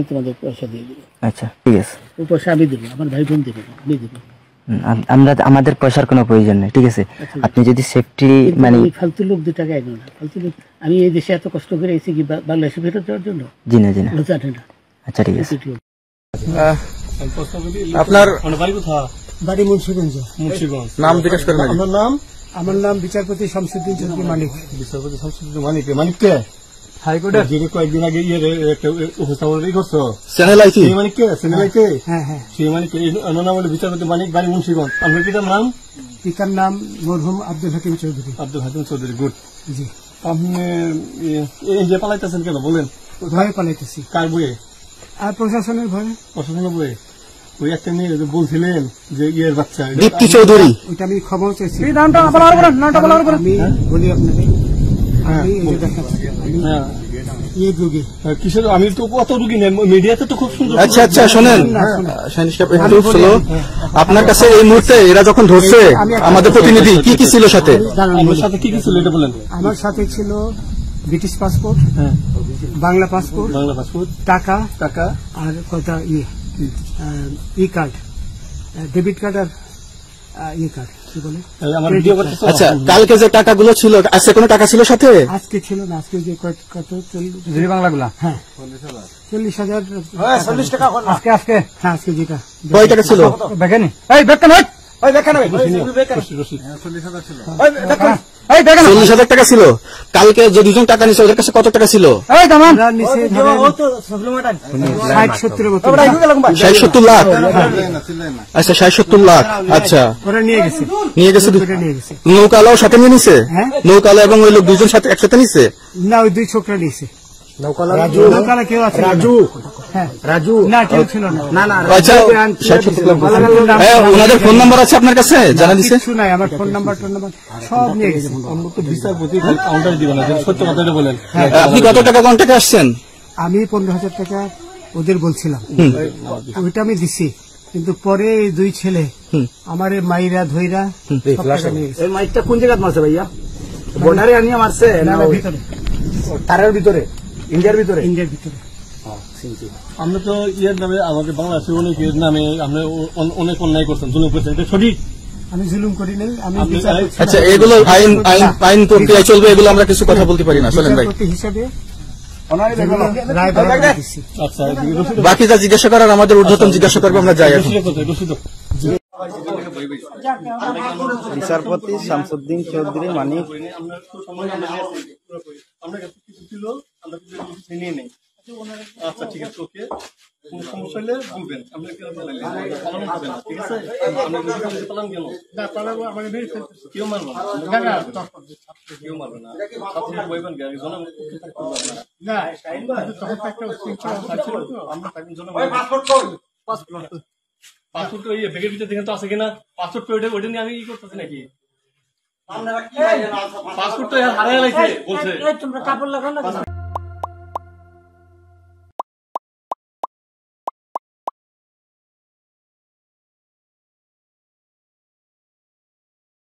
তোমাদের পয়সা দিয়ে দেবো। আচ্ছা ঠিক আছে, ওই পয়সা আমি দেবো, আমার ভাই বোন দেবে না, আমি দেবো। আমরা আমাদের পয়সার কোনো প্রয়োজন নেই, ঠিক আছে। আপনি যদি সেফটি মানে ফালতু লোক 2 টাকা এগো না, ফালতু লোক। আমি এই দেশে এত কষ্ট করে এসেছি কি বাংলাদেশে ফেরত যাওয়ার জন্য? জি না জি না। জানে না। আচ্ছা ঠিক আছে। আপনার বাড়ি কোথায়? বাড়ি মুন্সিগঞ্জ। মুন্সিগঞ্জ। নাম জিজ্ঞেস করেন। আমার নাম? আমার নাম বিচারপতি শামসুদ্দিন চৌধুরী মানিক। বিচারপতি শামসুদ্দিন মানিক। মানিক কে? হাইকোর্টের যে কয়েকদিন আগে একটা উপস্থাপন করছো চ্যানেল আইছি। সেই মানিক কে? চ্যানেল আইতে? হ্যাঁ হ্যাঁ, সেই মানিক। নাম হলো বিচারপতি মানিক, বাড়ি মুন্সিগঞ্জ। আপনার পিতার নাম? পিতার নাম মরহুম আব্দুল হাকিম চৌধুরী। আব্দুল হাকিম চৌধুরী, গুড। জি। আপনি এই যে পালাইতেছেন কেন বলেন? ভয়ে পালাইতেছি। কার বইয়ে? আর প্রশাসনের ভয়ে। প্রশাসনের বইয়ে? ওই একটা মেয়ে বলছিলেন যে ইয়ের বাচ্চা দীপ্তি চৌধুরী, ওইটা আমি ক্ষমা চাইছি। নামটা বলার পরে আমি বলি আপনাকে, আমি এই যে দেখাচ্ছি ইয়ে রোগী কিসের, আমি তো কত রোগী নেই মিডিয়াতে তো খুব সুন্দর। আচ্ছা আচ্ছা শোনেন, আপনার কাছে এই মুহূর্তে এরা যখন ধরছে আমাদের প্রতিনিধি কি কি ছিল সাথে? আমার সাথে কি কি ছিল এটা বলেন। আমার সাথে ছিল ব্রিটিশ পাসপোর্ট, বাংলা পাসপোর্ট, টাকা টাকা আর কয়টা ই কার্ড, ডেবিট কার্ড আর ই কার্ড কি বলে। আচ্ছা, কালকে যে টাকাগুলো ছিল, আজকে কোনো টাকা ছিল সাথে? আজকে ছিল না, আজকে যে কত বাংলাগুলা, হ্যাঁ 40,000 টাকা আজকে। আজকে হ্যাঁ, আজকে যেটা কয় টাকা ছিল? দেখেনি এই বেকন ওই দেখেন 40,000 টাকা ছিল। কালকে যে দুজন টাকা নিছে ওদের কাছে কত টাকা ছিল? 60-70 লাখ। আচ্ছা 60-70 লাখ। আচ্ছা নিয়ে গেছে। নৌকালাও সাথে নিয়ে নিছে? নৌকালা এবং ওই লোক দুজন সাথে একসাথে নিছে না? ওই 2 ছোকরা নিছে। নৌকালা কেউ আছে? রাজু না, কেউ ছিল না। আচ্ছা, ওনাদের ফোন নাম্বার আছে আপনার কাছে? জানা দিছে? কিছু নাই, আমার ফোন নাম্বার সব নিয়ে গেছে। বিচারপতি কাউন্টার দিবেন না, সত্য কথাটা বলেন। আপনি কত টাকা কন্ট্যাক্টে আসছেন? আমি 15,000 টাকা ওদের বলছিলাম, ওইটা আমি দিছি। কিন্তু পরে এই 2 ছেলে আমার মাইরা ধইরা এই মাইকটা কোন জায়গায় মারছে ভাইয়া? বর্ডারে আনিয়ে মারছে না ভিতরে? তারের ভিতরে, ইন্ডিয়ার ভিতরে? ইন্ডিয়ার ভিতরে। আমরা তো ইয়ের নামে, আমাদের বাংলাদেশের অনেকের নামে আমরা অনেক অন্যায় করছেন, জুলুম করছেন, এটা সঠিক? আমি জুলুম করি নাই। আমি আচ্ছা, এগুলো আইন প্রক্রিয়া চলবে, এগুলো আমরা কিছু কথা বলতে পারি না। চলেন ভাই, হিসাবে বাকি যা জিজ্ঞাসা করার আমাদের ঊর্ধ্বতন জিজ্ঞাসা করবে, আমরা যাই। বিচারপতি শামসুদ্দিন চৌধুরী মানিক। আচ্ছা ঠিক আছে, ওকে। কোন সমস্যা হলে বলবেন, আমরা কেউ ঠিক আছে। পালান কেন? কেউ মারবো না, কেউ মারবে না। বইবেন পাসপোর্ট ওই ব্যাগের ভিতরে দেখেন তো আছে কিনা? পাসপোর্ট ওইটা নিয়ে আমি ই করতেছি নাকি? পাসপোর্ট তো হারাই লাগছে বলছে।